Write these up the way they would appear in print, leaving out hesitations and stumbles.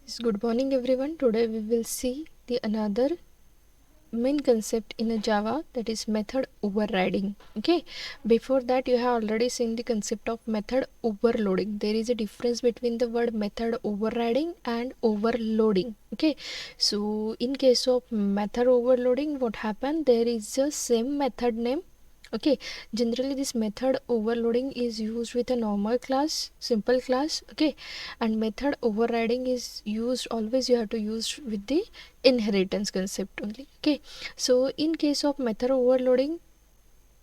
Yes, good morning everyone. Today we will see the another main concept in a Java, that is method overriding. Okay, before that you have already seen the concept of method overloading. There is a difference between the word method overriding and overloading. Okay, so in case of method overloading, what happened, there is a same method name. Okay, generally this method overloading is used with a normal class, simple class. Okay, and method overriding is used, always you have to use with the inheritance concept only. Okay, so in case of method overloading,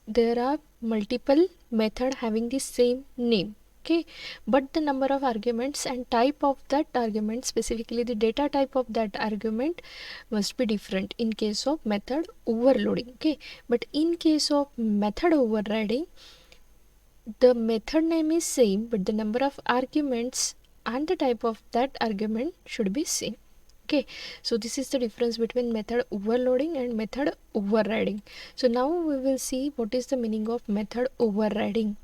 there are multiple method having the same name. Okay, but the number of arguments and type of that argument, specifically the data type of that argument, must be different in case of method overloading. Okay, but in case of method overriding, the method name is same, but the number of arguments and the type of that argument should be same. Okay, so this is the difference between method overloading and method overriding. So now we will see what is the meaning of method overriding.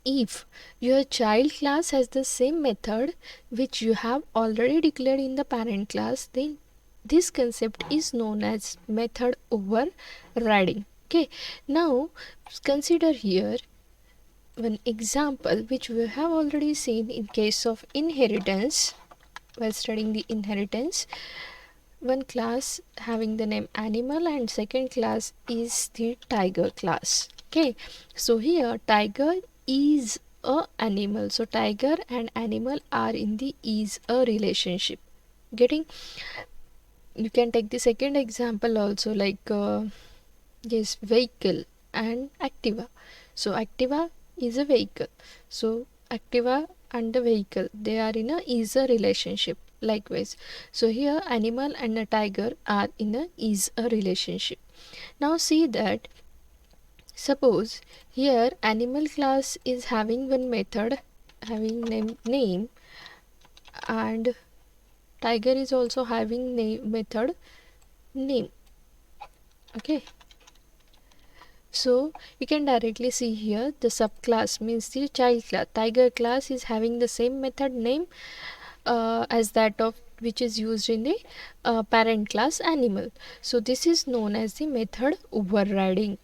If your child class has the same method which you have already declared in the parent class, then this concept is known as method overriding. Okay, now consider here one example which we have already seen in case of inheritance. While studying the inheritance, one class having the name animal and second class is the tiger class. Okay, so here tiger is a animal, so tiger and animal are in the is a relationship. Getting, you can take the second example also, like yes, vehicle and Activa. So Activa is a vehicle, so Activa and the vehicle, they are in a is a relationship. Likewise, so here animal and a tiger are in a is a relationship. Now see that, suppose here animal class is having one method having name, and tiger is also having method name. Okay, so you can directly see here the subclass means the child class. Tiger class is having the same method name as that of which is used in the parent class animal. So this is known as the method overriding.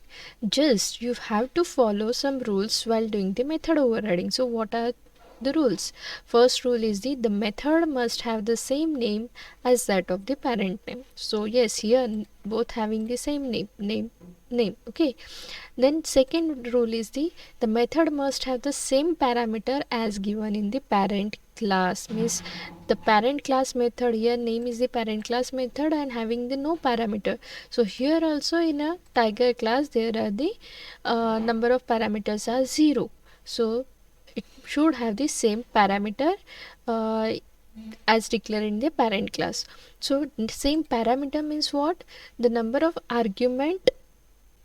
Just you have to follow some rules while doing the method overriding. So what are the rules? First rule is the method must have the same name as that of the parent name. So yes, here both having the same name. Okay, then second rule is the method must have the same parameter as given in the parent class. Means the parent class method, here name is the parent class method and having the no parameter. So here also in a tiger class there are the number of parameters are 0. So it should have the same parameter uh, as declared in the parent class. So same parameter means what? The number of argument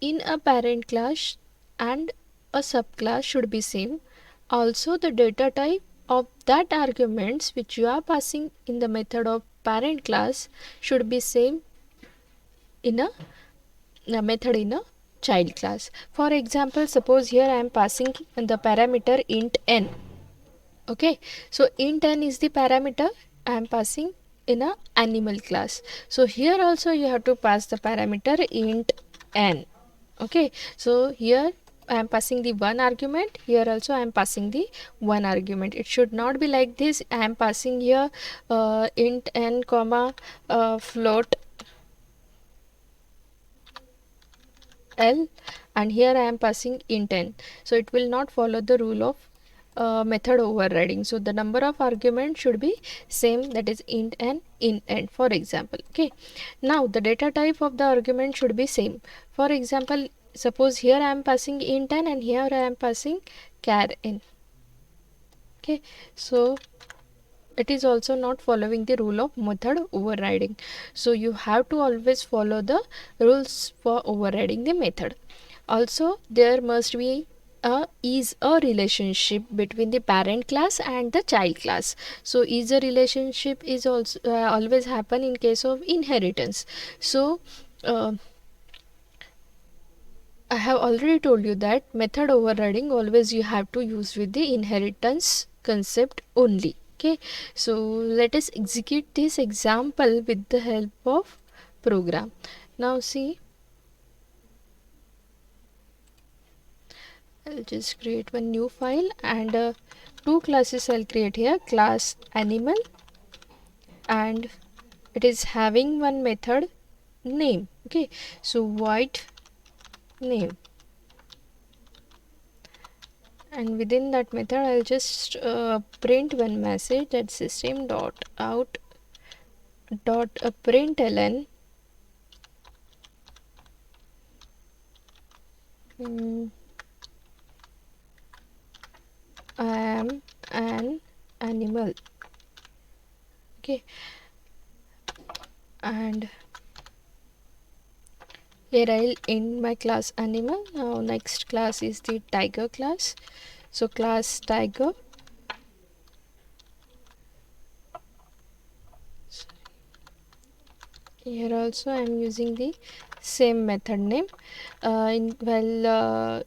in a parent class and a subclass should be same. Also the data type of that arguments which you are passing in the method of parent class should be same in a method in a child class. For example, suppose here I am passing the parameter int n. Okay, so int n is the parameter I am passing in a animal class. So here also you have to pass the parameter int n. Okay, so here I am passing the one argument, here also I am passing the one argument. It should not be like this. I am passing here int n comma float l, and here I am passing int n. So it will not follow the rule of method overriding. So the number of arguments should be same, that is int n, for example. Okay, now the data type of the argument should be same. For example, suppose here I am passing int n and here I am passing char n. Okay, so it is also not following the rule of method overriding. So you have to always follow the rules for overriding the method. Also there must be is a relationship between the parent class and the child class. So is a relationship is also always happen in case of inheritance. So I have already told you that method overriding always you have to use with the inheritance concept only. Okay, so let us execute this example with the help of program. Now see, I'll just create one new file and two classes I'll create here, class animal, and it is having one method name. Okay, so void name, and within that method I'll just print one message, that system dot out dot println I am an animal. Okay, and here I'll end my class animal. Now next class is the tiger class. So class tiger, here also I am using the same method name. While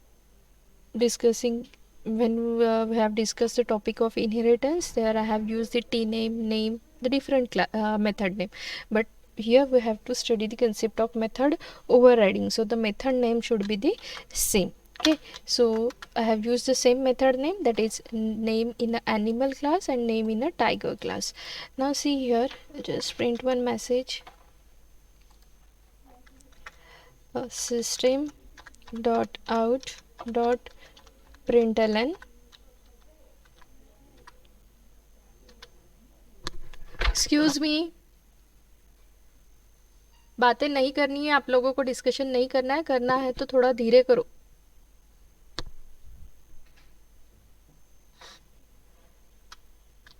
discussing, when we have discussed the topic of inheritance, there I have used the t name, the different method name, but here we have to study the concept of method overriding, so the method name should be the same. Okay, so I have used the same method name, that is name in the animal class and name in a tiger class. Now see here, just print one message, system dot out dot println, excuse me, बातें नहीं करनी है आप लोगों को, discussion नहीं करना है तो थोड़ा धीरे करो.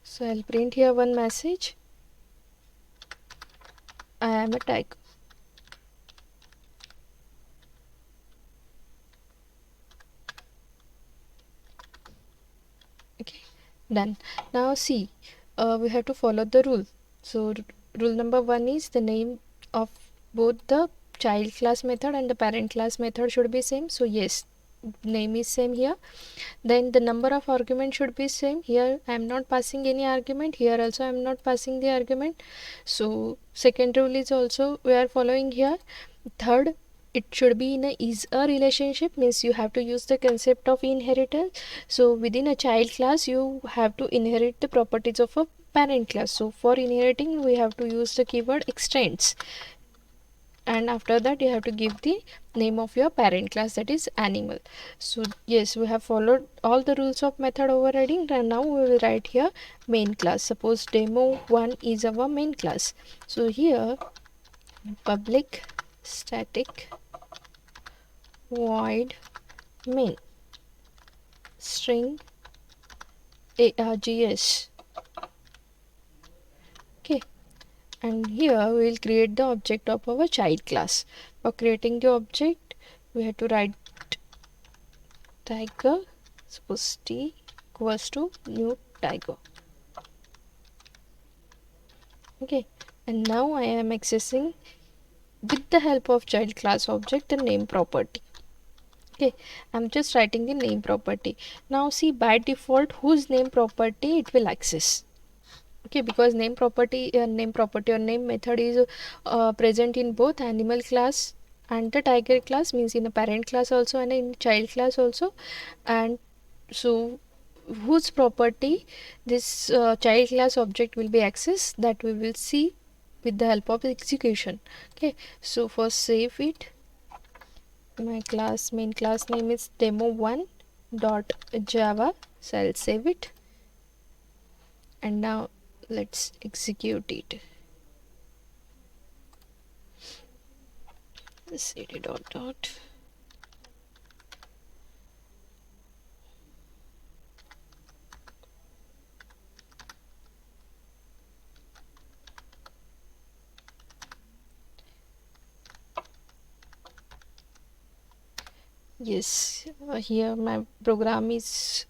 So I'll print here one message, I am a tiger. Okay, done. Now see, we have to follow the rule. So rule number 1 is the name of both the child class method and the parent class method should be same. So yes, name is same here. Then the number of argument should be same. Here I am not passing any argument, here also I am not passing the argument. So second rule is also we are following here. Third, it should be in a is a relationship, means you have to use the concept of inheritance. So within a child class you have to inherit the properties of a parent class. So for inheriting we have to use the keyword extends, and after that you have to give the name of your parent class, that is animal. So yes, we have followed all the rules of method overriding, and now we will write here main class. Suppose demo1 is our main class. So here public static void main string args. Okay, and here we will create the object of our child class. For creating the object we have to write tiger, suppose t equals to new tiger. Okay, and now I am accessing with the help of child class object the name property. Okay, I'm just writing the name property. Now see, by default whose name property it will access. Okay, because name property or name method is present in both animal class and the tiger class, means in a parent class also and in child class also. And so whose property this child class object will be accessed, that we will see with the help of execution. Okay, so first save it. My class main class name is demo1 dot java, so I'll save it, and now let's execute it. Cd dot dot yes, here my program is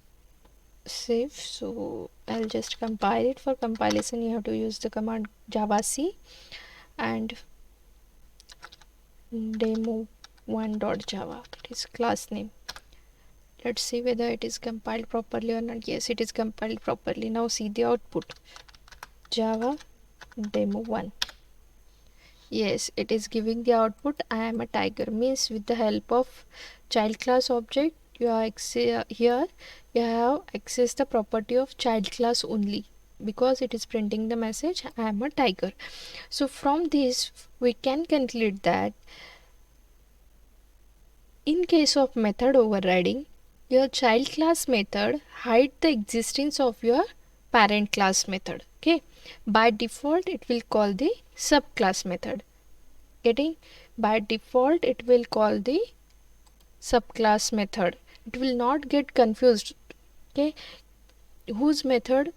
safe, so I'll just compile it. For compilation you have to use the command javac and demo1.java, that is class name. Let's see whether it is compiled properly or not. Yes, it is compiled properly. Now see the output. Java demo 1. Yes, it is giving the output I am a tiger, means with the help of child class object you are here you have accessed the property of child class only, because it is printing the message I am a tiger. So from this we can conclude that in case of method overriding, your child class method hide the existence of your parent class method. Okay, by default it will call the subclass method. Getting? By default it will call the subclass method. It will not get confused. Okay, whose method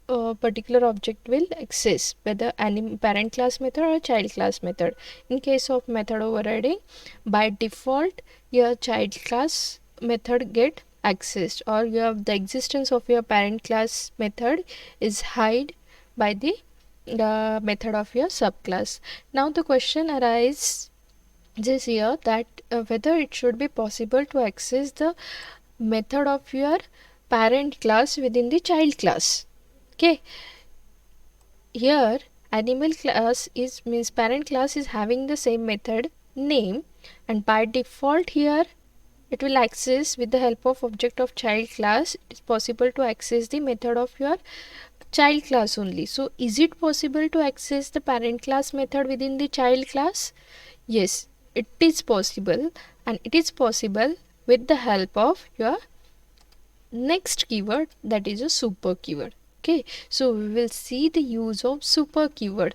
a particular object will access, whether parent class method or child class method. In case of method overriding, by default your child class method get accessed, or the existence of your parent class method is hide by the method of your subclass. Now the question arises this here that whether it should be possible to access the method of your parent class within the child class. Okay, here animal class is means parent class is having the same method name, and by default here it will access with the help of object of child class. It is possible to access the method of your child class only. So is it possible to access the parent class method within the child class? Yes, it is possible, and it is possible with the help of your next keyword, that is a super keyword. Okay, so we will see the use of super keyword.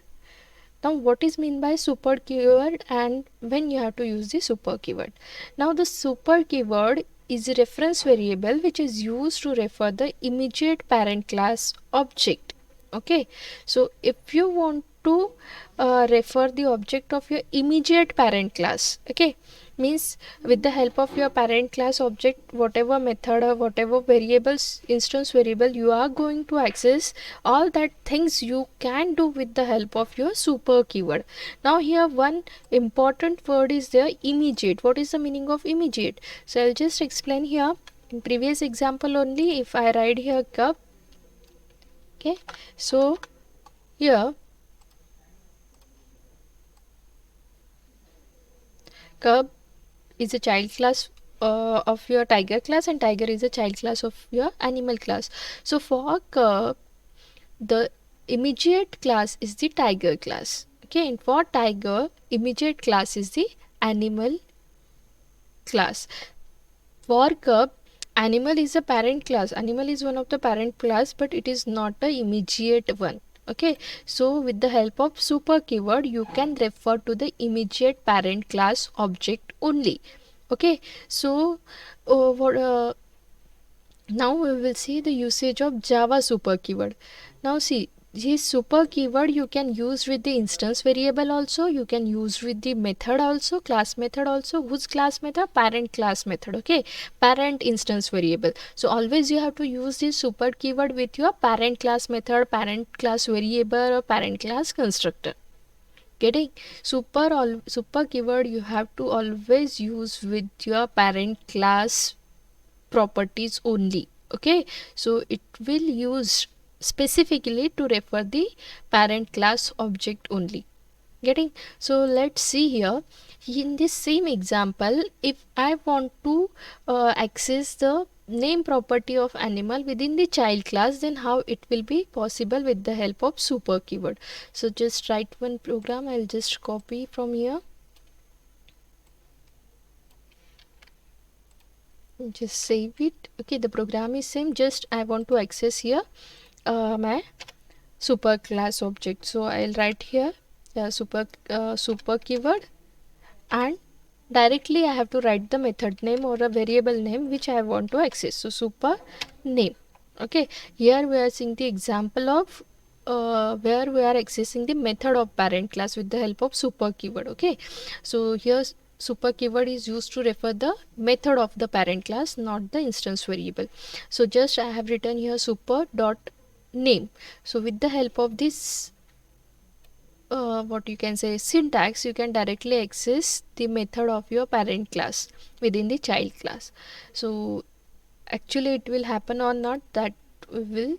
Now what is mean by super keyword and when you have to use the super keyword? Now the super keyword is a reference variable which is used to refer the immediate parent class object. Okay, so if you want to refer the object of your immediate parent class, okay, means with the help of your parent class object, whatever method or whatever variables, instance variable you are going to access, all that things you can do with the help of your super keyword. Now here one important word is there, immediate. What is the meaning of immediate? So I'll just explain here in previous example only. If I write here cub, okay, so here cub is a child class of your tiger class, and tiger is a child class of your animal class. So for cub the immediate class is the tiger class. Okay, and for tiger immediate class is the animal class. For cub, animal is a parent class. Animal is one of the parent class, but it is not a immediate one. Okay, so with the help of super keyword you can refer to the immediate parent class object only. Okay, so now we will see the usage of Java super keyword. Now see, this super keyword you can use with the instance variable also, you can use with the method also, class method also. Whose class method? Parent class method. Okay, parent instance variable. So always you have to use this super keyword with your parent class method, parent class variable, or parent class constructor. Getting? Super keyword you have to always use with your parent class properties only. Okay, so it will use specifically to refer the parent class object only. Getting? So let's see here in this same example, if I want to access the name property of animal within the child class, then how it will be possible with the help of super keyword. So just write one program. I'll just copy from here, just save it. Okay, the program is same, just I want to access here my super class object. So I'll write here super keyword, and directly I have to write the method name or a variable name which I want to access. So super name. Okay, here we are seeing the example of where we are accessing the method of parent class with the help of super keyword. Okay, so here super keyword is used to refer the method of the parent class, not the instance variable. So just I have written here super dot name. So with the help of this what you can say syntax, you can directly access the method of your parent class within the child class. So actually it will happen or not, that we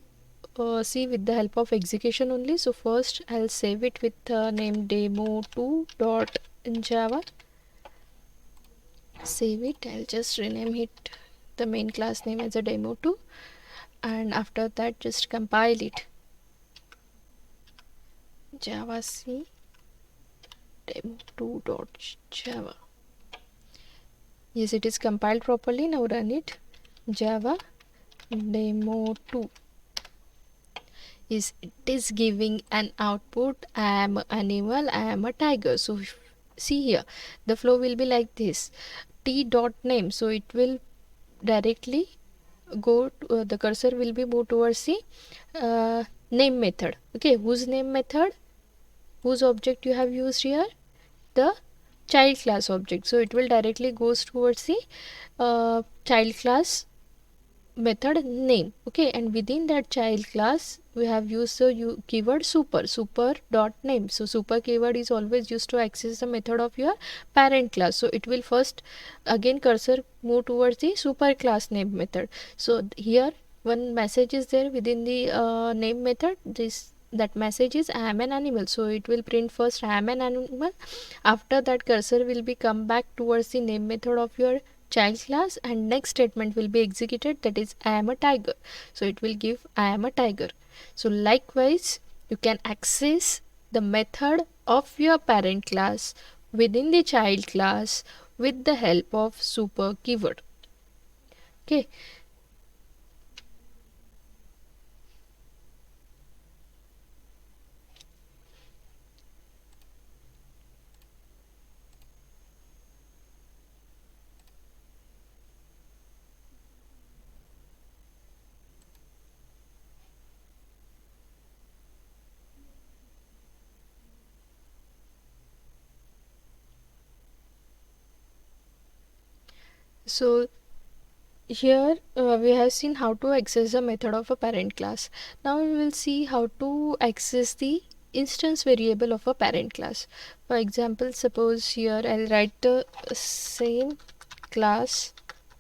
will see with the help of execution only. So first I'll save it with name demo2 dot in java. Save it, I'll just rename it the main class name as a demo2, and after that just compile it, java c demo2 dot java. Yes, it is compiled properly. Now run it. Java demo2 is, it is giving an output, I am an animal, I am a tiger. So see here, the flow will be like this, t dot name. So it will directly go to, the cursor will be moved towards the name method. Okay, whose name method, whose object you have used here, the child class object. So it will directly goes towards the child class method name. Okay, and within that child class we have used the keyword super dot name. So super keyword is always used to access the method of your parent class. So it will first again cursor move towards the super class name method. So here one message is there within the name method, this that message is I am an animal. So it will print first I am an animal. After that cursor will be come back towards the name method of your child class, and next statement will be executed, that is I am a tiger. So it will give I am a tiger. So likewise you can access the method of your parent class within the child class with the help of super keyword. Okay. So here we have seen how to access the method of a parent class. Now we will see how to access the instance variable of a parent class. For example, suppose here I'll write the same class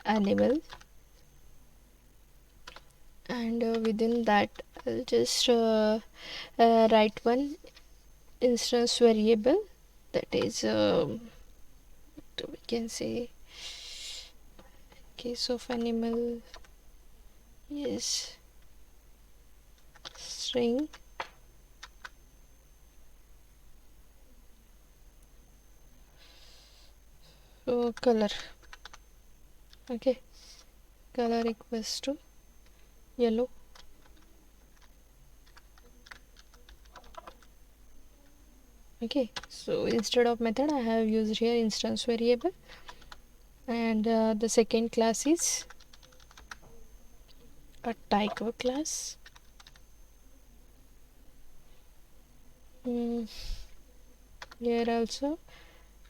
animal, and within that I'll just write one instance variable, that is we can say case of animal is string color. Okay, color equals to yellow. Okay, so instead of method I have used here instance variable, and the second class is a tiger class. Here also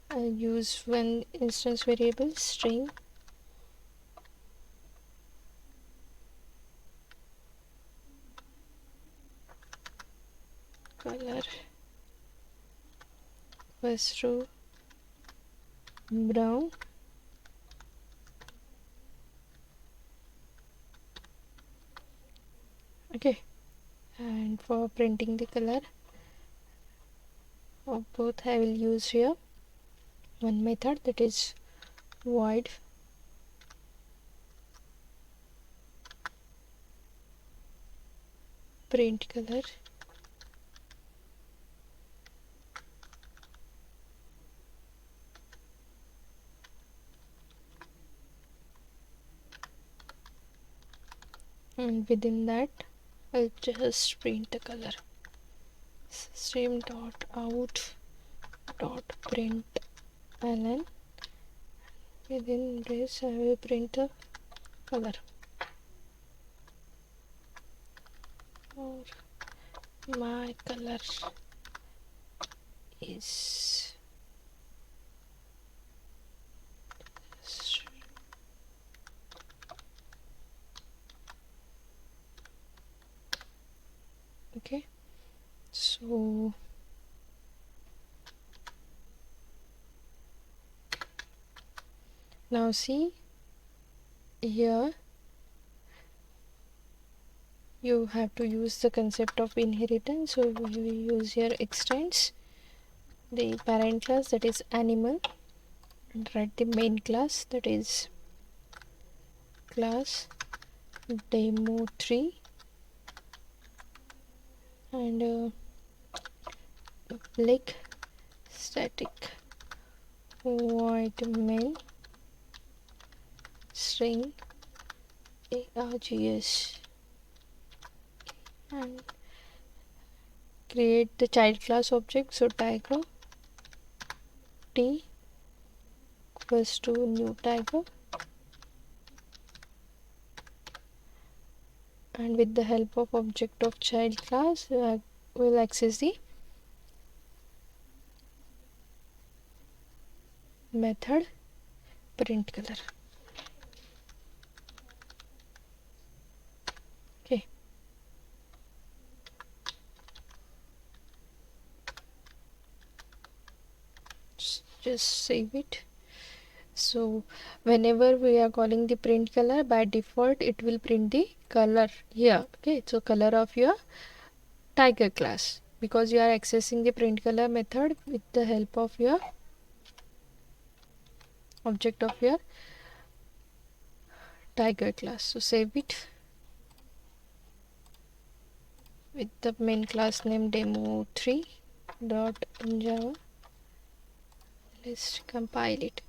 I use one instance variable string color equals to brown. Okay, and for printing the color of both I will use here one method, that is void print color. And within that I'll just print the color. System dot out dot print ln, within this I will print the color, or my color is okay. So Now see here, you have to use the concept of inheritance, so we use here extends the parent class, that is animal, and write the main class, that is class demo3, and public static void main string args, and create the child class object. So tiger t equals to new tiger, and with the help of object of child class we'll access the method print color. Okay, just save it. So whenever we are calling the print color, by default it will print the color here. Okay, so color of your tiger class, because you are accessing the print color method with the help of your object of your tiger class. So save it with the main class name demo3 dot in java. Let's compile it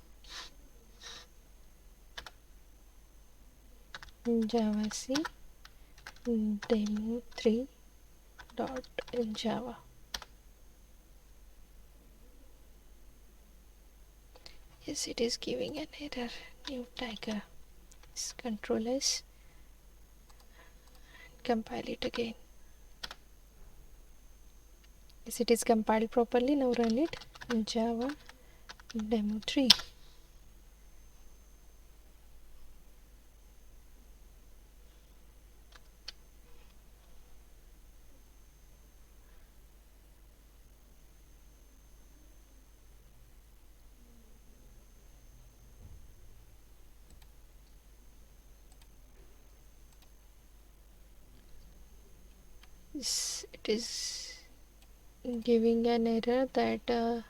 in javac demo3 dot in java. Yes, it is giving an error, new tiger. Control S, compile it again. Yes, it is compiled properly. Now run it in java demo3. Yes, it is giving an error that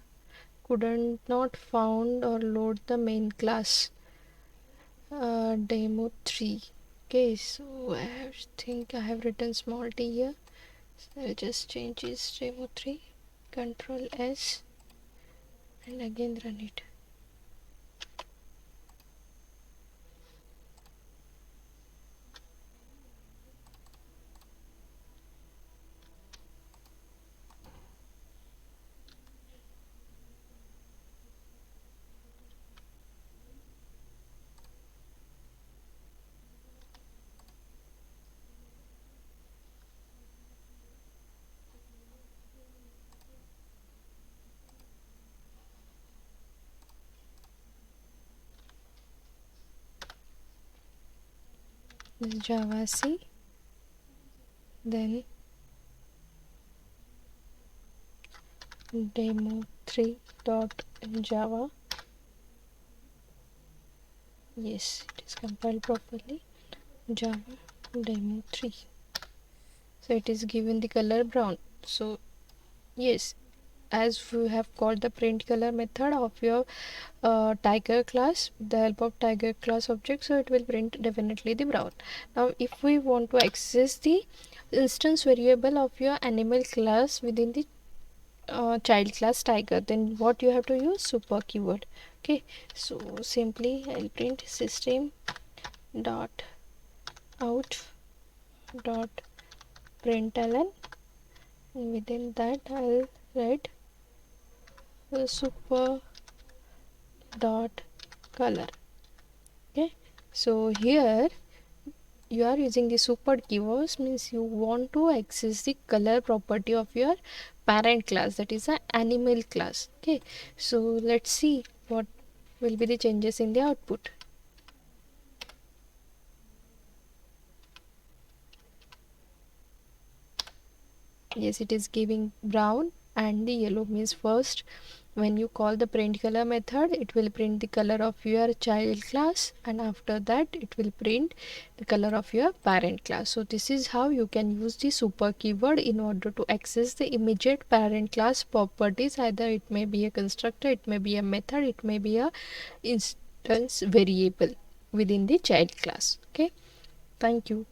couldn't not found or load the main class demo3. Okay, so think I have written small t here, so I'll just change this demo3, control S, and again run it. This javac, then demo3 dot java. Yes, it is compiled properly. Java demo3. So it is given the color brown. So yes, as we have called the print color method of your tiger class, the help of tiger class object, so it will print definitely the brown. Now if we want to access the instance variable of your animal class within the child class tiger, then what you have to use? Super keyword. Okay, so simply I'll print system dot out dot println, and within that I'll write super dot color. Okay, so here you are using the super keywords, means you want to access the color property of your parent class, that is an animal class. Okay, so let's see what will be the changes in the output. Yes, it is giving brown and the yellow, means first when you call the print color method, it will print the color of your child class, and after that it will print the color of your parent class. So this is how you can use the super keyword in order to access the immediate parent class properties. Either it may be a constructor, it may be a method, it may be a instance variable within the child class. Okay, thank you.